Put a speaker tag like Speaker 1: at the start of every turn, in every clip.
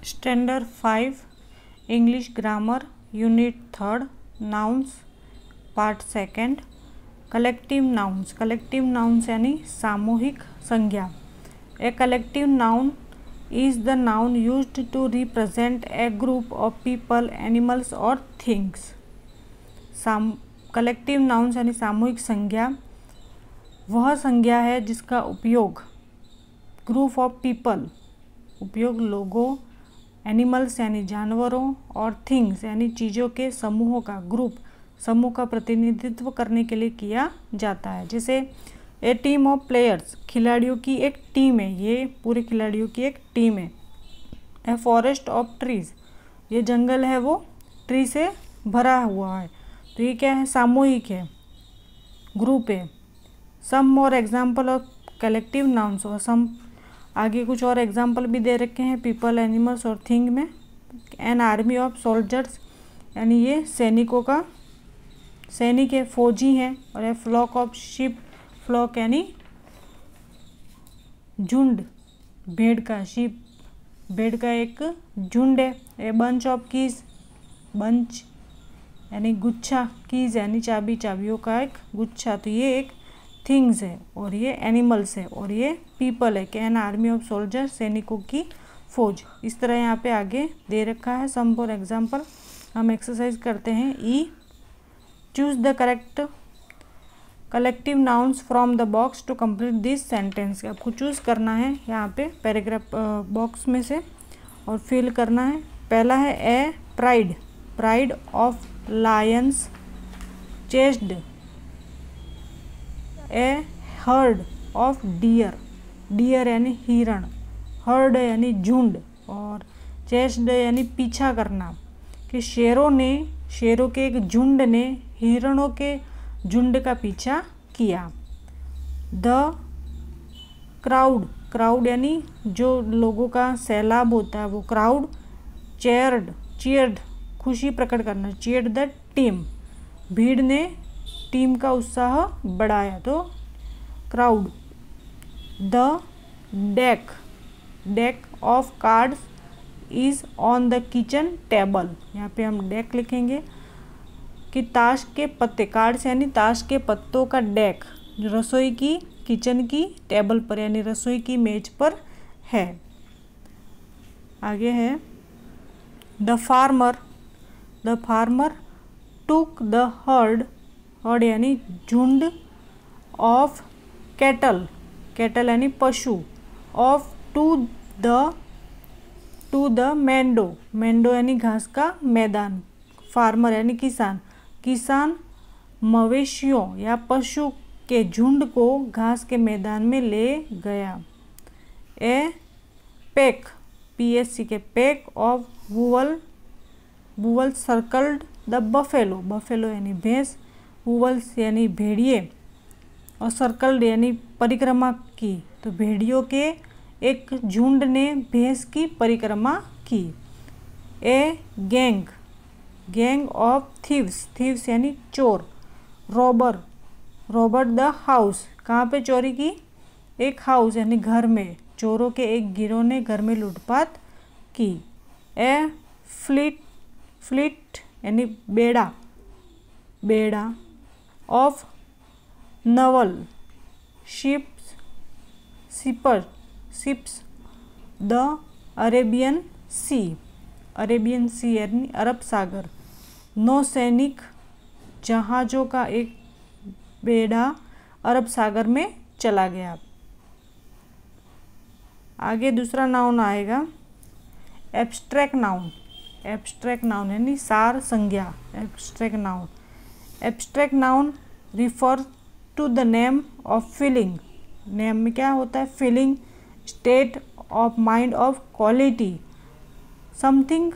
Speaker 1: Standard 5 English grammar unit 3 nouns part 2 collective nouns. Collective nouns यानी सामूहिक संज्ञा। A collective noun is the noun used to represent a group of people animals और things. Collective nouns यानी सामूहिक संज्ञा वह संज्ञा है जिसका उपयोग ग्रुप ऑफ पीपल उपयोग लोगों, एनिमल्स यानी जानवरों और थिंग्स यानी चीज़ों के समूहों का समूह का प्रतिनिधित्व करने के लिए किया जाता है। जैसे ए टीम ऑफ प्लेयर्स खिलाड़ियों की एक टीम है, ये पूरे खिलाड़ियों की एक टीम है। ए फॉरेस्ट ऑफ ट्रीज ये जंगल है वो ट्री से भरा हुआ है, तो ये क्या है, सामूहिक है, ग्रुप है। Some more example of collective nouns और सम आगे कुछ और एग्जाम्पल भी दे रखे हैं पीपल, एनिमल्स और थिंग में। एन आर्मी ऑफ सोल्जर्स यानी ये सैनिकों का सैनिक है, फौजी हैं। और ए फ्लॉक ऑफ शिप फ्लॉक यानी झुंड, भेड़ का, शिप भेड़ का एक झुंड है। A bunch of keys bunch यानी गुच्छा, कीज यानी चाबी, चाबियों का एक गुच्छा, तो ये एक थिंग्स है। और ये एनिमल्स है और ये पीपल है कि एन आर्मी ऑफ सोल्जर सैनिकों की फौज। इस तरह यहाँ पे आगे दे रखा है। सम फॉर एग्जाम्पल हम एक्सरसाइज करते हैं। E choose the correct collective nouns from the box to complete this sentence. आपको चूज करना है यहाँ पे पैराग्राफ बॉक्स में से और फिल करना है। पहला है a pride, pride of lions chased. A herd of deer, deer यानी हिरण, हर्ड यानी झुंड और चेस्ड यानी पीछा करना, कि शेरों के एक झुंड ने हिरणों के झुंड का पीछा किया। द क्राउड, क्राउड यानी जो लोगों का सैलाब होता है वो क्राउड। चीयर्ड खुशी प्रकट करना, चीयर्ड द टीम, भीड़ ने टीम का उत्साह बढ़ाया, तो crowd. The deck of cards is on the kitchen table, यहाँ पे हम डेक लिखेंगे कि ताश के पत्ते, कार्ड्स यानी ताश के पत्तों का डेक जो रसोई की किचन की टेबल पर यानी रसोई की मेज पर है। आगे है the farmer took the heard यानी झुंड ऑफ कैटल, कैटल यानी पशु, ऑफ टू द मेंडो यानी घास का मैदान। फार्मर यानी किसान मवेशियों या पशु के झुंड को घास के मैदान में ले गया। ए पैक, PSC के pack of wolves circled the buffalo यानी भैंस, वुवल्स यानी भेड़िए और सर्कल्ड यानी परिक्रमा की, तो भेड़ियों के एक झुंड ने भैंस की परिक्रमा की। ए गैंग ऑफ थीव्स यानी चोर। रॉबर द हाउस, कहाँ पे चोरी की, एक हाउस यानी घर में, चोरों के एक गिरोह ने घर में लूटपाट की। ए फ्लीट यानी बेड़ा of naval ships the Arabian sea यानी अरब सागर। नौसैनिक जहाज़ों का एक बेड़ा अरब सागर में चला गया। आगे दूसरा नाउन आएगा एब्स्ट्रैक्ट नाउन यानी सार संज्ञा। Abstract noun refer to the name of feeling, name में क्या होता है, feeling, state of mind of quality, something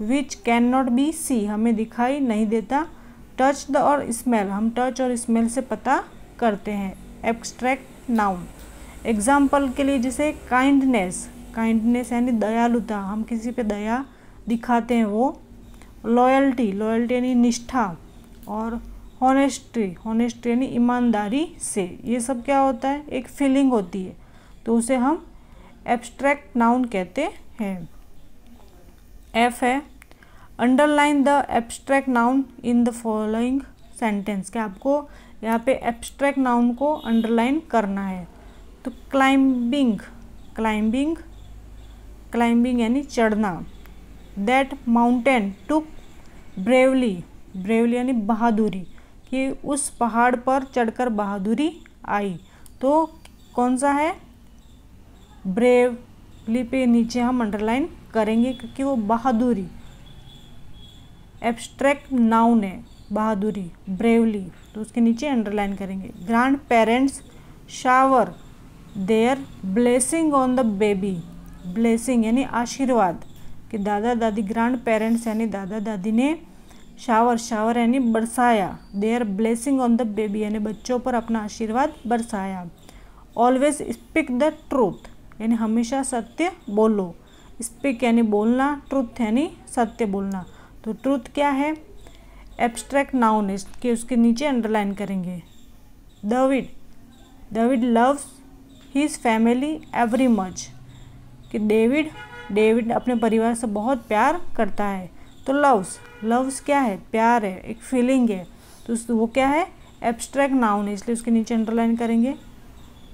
Speaker 1: which can not be see हमें दिखाई नहीं देता। टच द और स्मेल, हम टच और स्मेल से पता करते हैं। एब्स्ट्रैक्ट नाउन एग्जाम्पल के लिए जैसे काइंडनेस यानी दयालुता, हम किसी पे दया दिखाते हैं वो। लॉयल्टी यानी निष्ठा और होनेस्टी यानी ईमानदारी से, ये सब क्या होता है, एक फीलिंग होती है, तो उसे हम एब्स्ट्रैक्ट नाउन कहते हैं। एफ है underline the abstract noun in the following sentence, कि आपको यहाँ पे एब्स्ट्रैक्ट नाउन को अंडरलाइन करना है। तो क्लाइंबिंग, क्लाइंबिंग, क्लाइंबिंग यानी चढ़ना। That mountain took bravely, bravely यानी बहादुरी, कि उस पहाड़ पर चढ़कर बहादुरी आई। तो कौन सा है, ब्रेवली पे नीचे हम अंडरलाइन करेंगे क्योंकि वो बहादुरी एब्स्ट्रैक्ट नाउन है, बहादुरी ब्रेवली, तो उसके नीचे अंडरलाइन करेंगे। Grandparents shower their blessing on the baby, blessing यानी आशीर्वाद, कि दादा दादी, ग्रैंड पेरेंट्स यानी दादा दादी ने शावर, शावर यानी बरसाया, their blessing on the baby यानी बच्चों पर अपना आशीर्वाद बरसाया। ऑलवेज स्पीक द ट्रूथ यानी हमेशा सत्य बोलो, स्पीक यानी बोलना, ट्रूथ यानी सत्य बोलना। तो ट्रूथ क्या है, एब्स्ट्रैक्ट नाउन है, कि उसके नीचे अंडरलाइन करेंगे। David, David loves his family every much, कि डेविड, डेविड अपने परिवार से बहुत प्यार करता है। तो लव्स, लव्स क्या है, प्यार है, एक फीलिंग है, तो वो क्या है, एब्स्ट्रैक्ट नाउन है, इसलिए उसके नीचे अंडरलाइन करेंगे।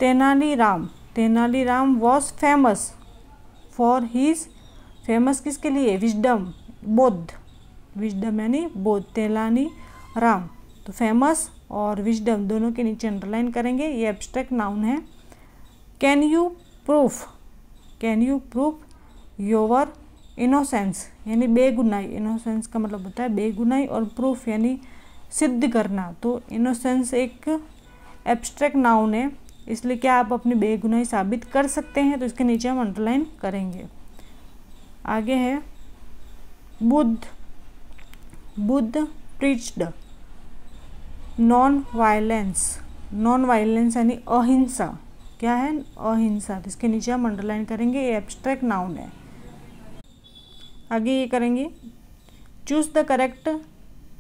Speaker 1: Tenaliram, Tenaliram was famous for his, famous किसके लिए, विजडम, बोध, विजडम यानी बोध, तेलानी राम, तो फेमस और विजडम दोनों के नीचे अंडरलाइन करेंगे, ये एब्स्ट्रैक्ट नाउन है। Can you proof, can you proof your innocence यानी बेगुनाही, इनोसेंस का मतलब होता है बेगुनाही, और प्रूफ यानी सिद्ध करना। तो इनोसेंस एक एब्स्ट्रैक्ट नाउन है, इसलिए क्या आप अपनी बेगुनाही साबित कर सकते हैं, तो इसके नीचे हम अंडरलाइन करेंगे। आगे है Buddha, Buddha preached non violence, non violence यानी अहिंसा, क्या है, अहिंसा, तो इसके नीचे हम अंडरलाइन करेंगे, ये एब्स्ट्रैक्ट नाउन है। आगे ये करेंगे, choose the correct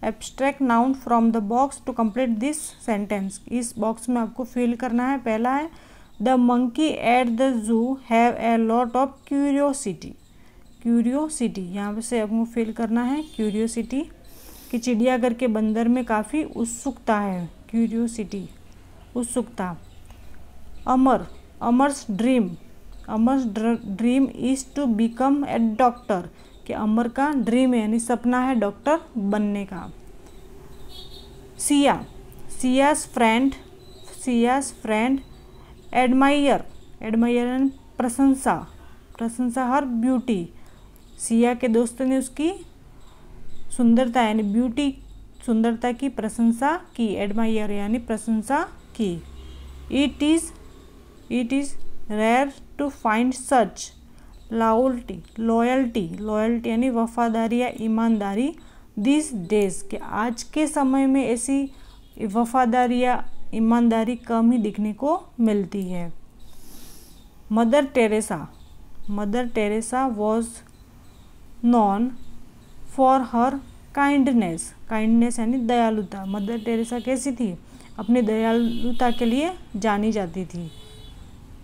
Speaker 1: abstract noun from the box to complete this sentence, इस बॉक्स में आपको फिल करना है। पहला है the monkey at the zoo have a lot of curiosity, curiosity यहाँ से आपको फिल करना है, क्यूरियोसिटी, कि चिड़ियाघर के बंदर में काफ़ी उत्सुकता है, क्यूरियोसिटी, उत्सुकता। Amar, Amar's dream, Amar's dream is to become a doctor, कि अमर का ड्रीम यानी सपना है डॉक्टर बनने का। Siya, Ciaz friend, Ciaz friend admire, admire यानी प्रशंसा, प्रशंसा हर ब्यूटी, सिया के दोस्तों ने उसकी सुंदरता यानी ब्यूटी, सुंदरता की प्रशंसा की, एडमायर यानी प्रशंसा की। It is rare to find such loyalty, loyalty, loyalty यानी वफादारी या ईमानदारी, दिस डेज, के आज के समय में ऐसी वफादारी या ईमानदारी कम ही दिखने को मिलती है। Mother Teresa, mother Teresa was non for her kindness, kindness यानी दयालुता, मदर टेरेसा कैसी थी, अपनी दयालुता के लिए जानी जाती थी,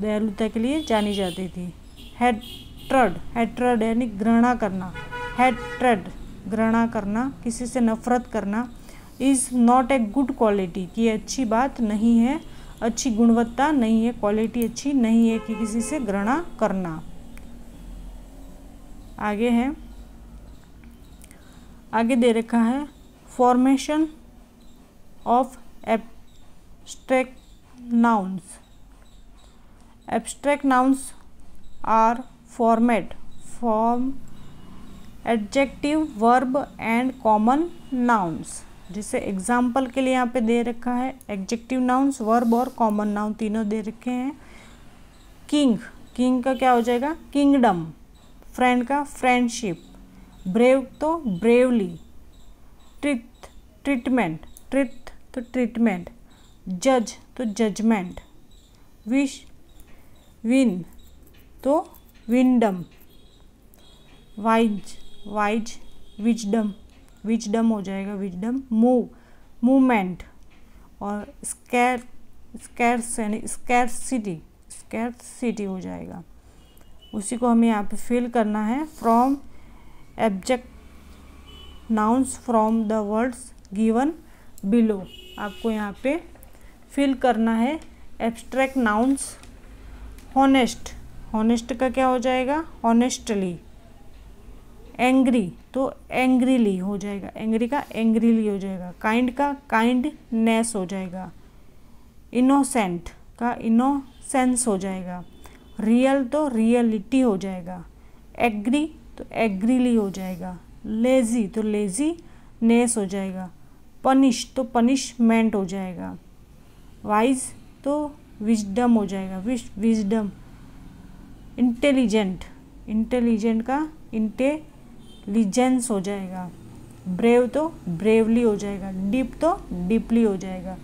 Speaker 1: दयालुता के लिए जानी जाती थी। हैट्रड, हैट्रड यानी घृणा करना, हैट्रड घृणा करना, किसी से नफरत करना। Is not a good quality, कि अच्छी बात नहीं है, अच्छी गुणवत्ता नहीं है, क्वालिटी अच्छी नहीं है कि किसी से घृणा करना। आगे है, आगे दे रखा है formation of abstract nouns, abstract nouns are format from adjective, verb and common nouns. जैसे एग्जाम्पल के लिए यहाँ पे दे रखा है एडजेक्टिव नाउन्स, वर्ब और कॉमन नाउन तीनों दे रखे हैं। किंग, किंग का क्या हो जाएगा, किंगडम, फ्रेंड का फ्रेंडशिप, ब्रेव तो ब्रेवली, ट्रिथ ट्रीटमेंट, ट्रिथ तो ट्रीटमेंट, जज तो जजमेंट, विश विन तो विंडम, वाइज वाइज विजडम, विजडम हो जाएगा विजडम, मूव मूवमेंट, और स्कैर स्कैर्स यानी स्कैरसिटी, स्कैरसिटी हो जाएगा। उसी को हमें यहाँ पे फिल करना है। From abject nouns from the words given below. आपको यहाँ पे फिल करना है एब्स्ट्रैक्ट नाउन्स। हॉनेस्ट, हॉनेस्ट का क्या हो जाएगा? हॉनेस्टली। एंग्री तो एंग्रीली हो जाएगा, एंग्री का एंग्रीली हो जाएगा। काइंड का काइंडनेस हो जाएगा। इनोसेंट का इनोसेंस हो जाएगा। रियल तो रियलिटी हो जाएगा। एग्री तो एग्रीली हो जाएगा। लेजी तो लेजीनेस हो जाएगा। पनिश तो पनिशमेंट हो जाएगा। वाइज तो विजडम हो जाएगा, विजडम। इंटेलिजेंट, इंटेलिजेंट का इंटेलिजेंस हो जाएगा। ब्रेव तो ब्रेवली हो जाएगा। डीप तो डीपली हो जाएगा।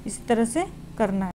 Speaker 1: इस तरह से करना है।